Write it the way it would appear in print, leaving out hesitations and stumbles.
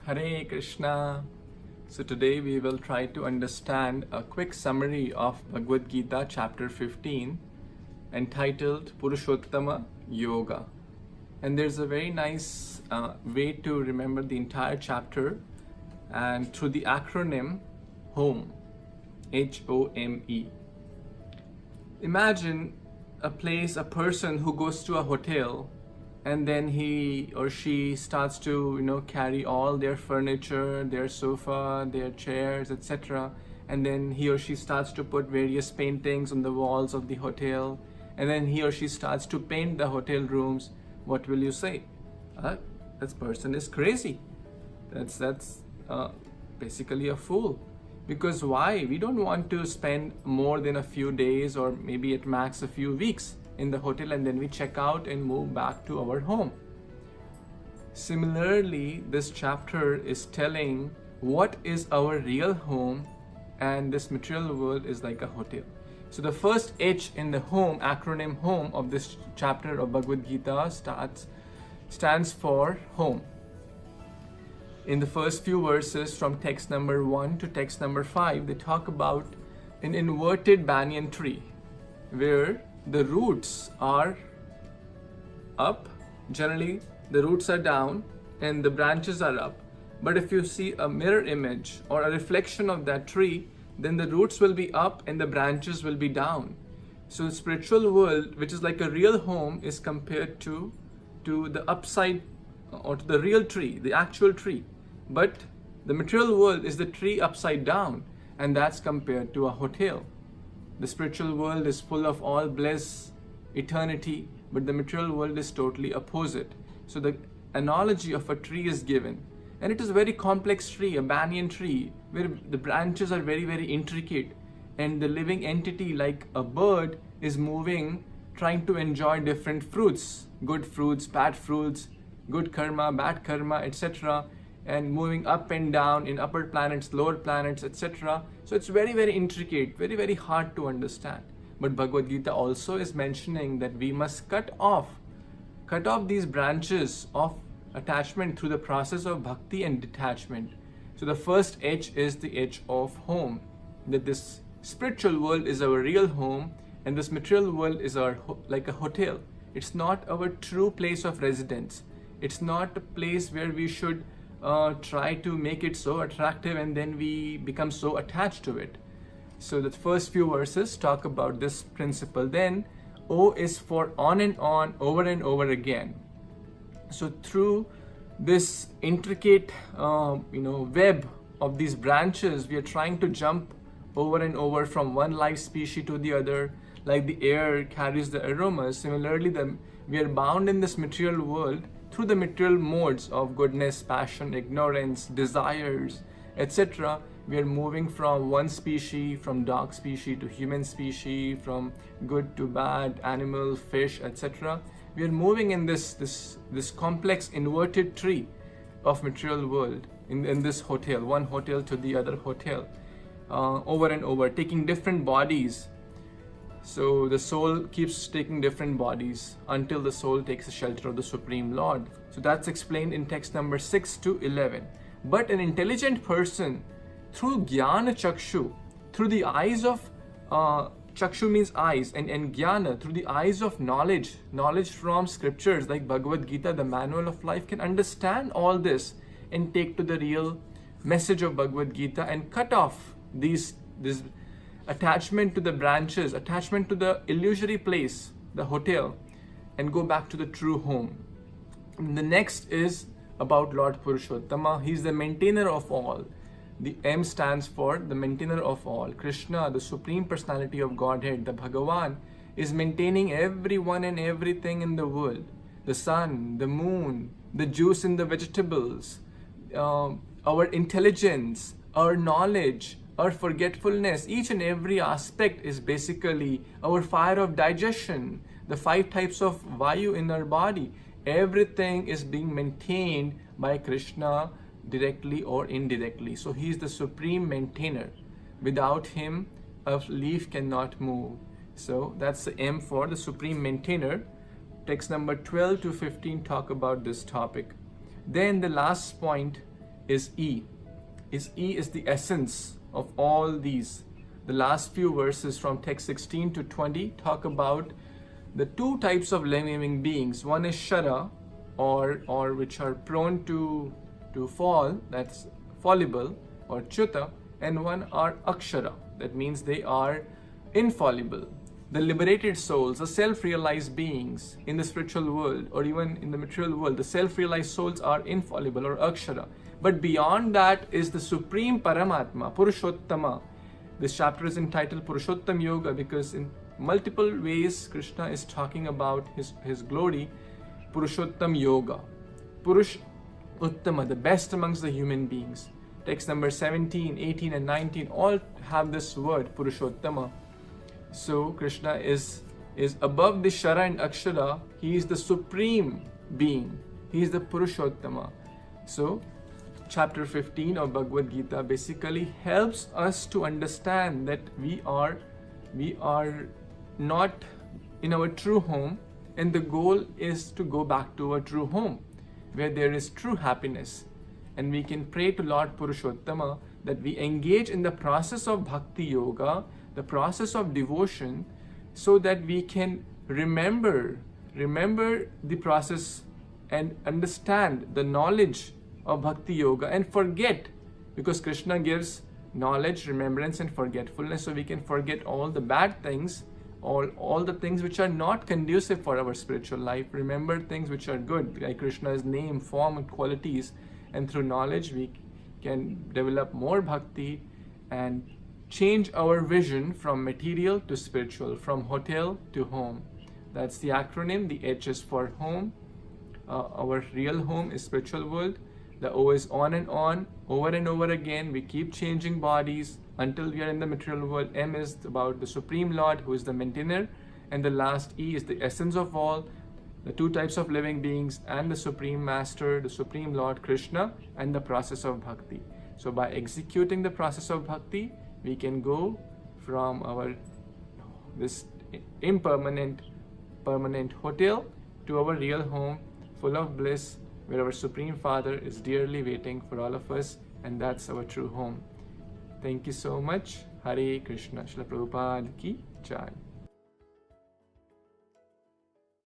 Hare Krishna. So today we will try to understand a quick summary of Bhagavad Gita chapter 15 entitled Purushottama Yoga. And there's a very nice way to remember the entire chapter and through the acronym HOME, H-O-M-E. Imagine a person who goes to a hotel and then he or she starts to carry all their furniture, their sofa, their chairs, etc. And then he or she starts to put various paintings on the walls of the hotel, and then he or she starts to paint the hotel rooms. What will you say? This person is crazy. That's basically a fool. Because why? We don't want to spend more than a few days or maybe at max a few weeks in the hotel and then we check out and move back to our home. Similarly, this chapter is telling what is our real home, and this material world is like a hotel. So the first H in the home, acronym HOME of this chapter of Bhagavad Gita stands for home. In the first few verses from text number 1 to text number 5, they talk about an inverted banyan tree where the roots are up. Generally, the roots are down and the branches are up. But if you see a mirror image or a reflection of that tree, then the roots will be up and the branches will be down. So the spiritual world, which is like a real home, is compared to the upside or to the real tree, the actual tree. But the material world is the tree upside down, and that's compared to a hotel. The spiritual world is full of all bliss, eternity, but the material world is totally opposite. So the analogy of a tree is given, and it is a very complex tree, a banyan tree, where the branches are very, very intricate, and the living entity like a bird is moving, trying to enjoy different fruits, good fruits, bad fruits, good karma, bad karma, etc., and moving up and down in upper planets, lower planets, etc. So it's very, very intricate, very, very hard to understand. But Bhagavad Gita also is mentioning that we must cut off these branches of attachment through the process of bhakti and detachment. So the first H is the H of home, that this spiritual world is our real home and this material world is like a hotel. It's not our true place of residence. It's not a place where we should try to make it so attractive and then we become so attached to it. So the first few verses talk about this principle. Then O is for on and on, over and over again. So through this intricate web of these branches, we are trying to jump over and over from one life species to the other, like the air carries the aromas. Similarly, we are bound in this material world through the material modes of goodness, passion, ignorance, desires, etc. We are moving from one species, from dog species to human species, from good to bad, animal, fish, etc. We are moving in this complex inverted tree of material world in this hotel, one hotel to the other hotel, over and over, taking different bodies. So the soul keeps taking different bodies until the soul takes the shelter of the Supreme Lord. So that's explained in text number 6 to 11. But an intelligent person, through Jnana Chakshu, through the eyes of, Chakshu means eyes, and Jnana, through the eyes of knowledge from scriptures like Bhagavad Gita, the manual of life, can understand all this and take to the real message of Bhagavad Gita and cut off this attachment to the branches, attachment to the illusory place, the hotel, and go back to the true home. And the next is about Lord Purushottama. He is the maintainer of all. The M stands for the maintainer of all. Krishna, the Supreme Personality of Godhead, the Bhagavan, is maintaining everyone and everything in the world. The sun, the moon, the juice in the vegetables, our intelligence, our knowledge, our forgetfulness, each and every aspect is basically our fire of digestion, the 5 types of Vayu in our body. Everything is being maintained by Krishna directly or indirectly. So he is the supreme maintainer. Without him, a leaf cannot move. So that's the M for the supreme maintainer. Text number 12 to 15 talk about this topic. Then the last point is E. E is the essence of all these. The last few verses from text 16 to 20 talk about the two types of living beings. One is Shara, or which are prone to fall, that's fallible, or Chuta, and one are Akshara, that means they are infallible. The liberated souls, the self-realized beings in the spiritual world or even in the material world, the self-realized souls are infallible or Akshara. But beyond that is the Supreme Paramatma, Purushottama. This chapter is entitled Purushottam Yoga because in multiple ways Krishna is talking about his glory. Purushottam Yoga. Purush Uttama, the best amongst the human beings. Text number 17, 18 and 19 all have this word Purushottama. So Krishna is above the Shara and Akshara. He is the supreme being. He is the Purushottama. So chapter 15 of Bhagavad Gita basically helps us to understand that we are not in our true home, and the goal is to go back to our true home where there is true happiness. And we can pray to Lord Purushottama that we engage in the process of Bhakti Yoga, the process of devotion, so that we can remember the process and understand the knowledge of Bhakti Yoga and forget, because Krishna gives knowledge, remembrance and forgetfulness, so we can forget all the bad things, all the things which are not conducive for our spiritual life. Remember things which are good, like Krishna's name, form and qualities, and through knowledge we can develop more bhakti and change our vision from material to spiritual, from hotel to home. That's the acronym. The H is for home. Our real home is spiritual world. The O is on and on, over and over again. We keep changing bodies until we are in the material world. M is about the Supreme Lord, who is the maintainer. And the last E is the essence of all, the two types of living beings, and the Supreme Master, the Supreme Lord Krishna, and the process of bhakti. So by executing the process of bhakti, we can go from this permanent hotel to our real home full of bliss, where our Supreme Father is dearly waiting for all of us, and that's our true home. Thank you so much. Hare Krishna. Srila Prabhupada ki Jai.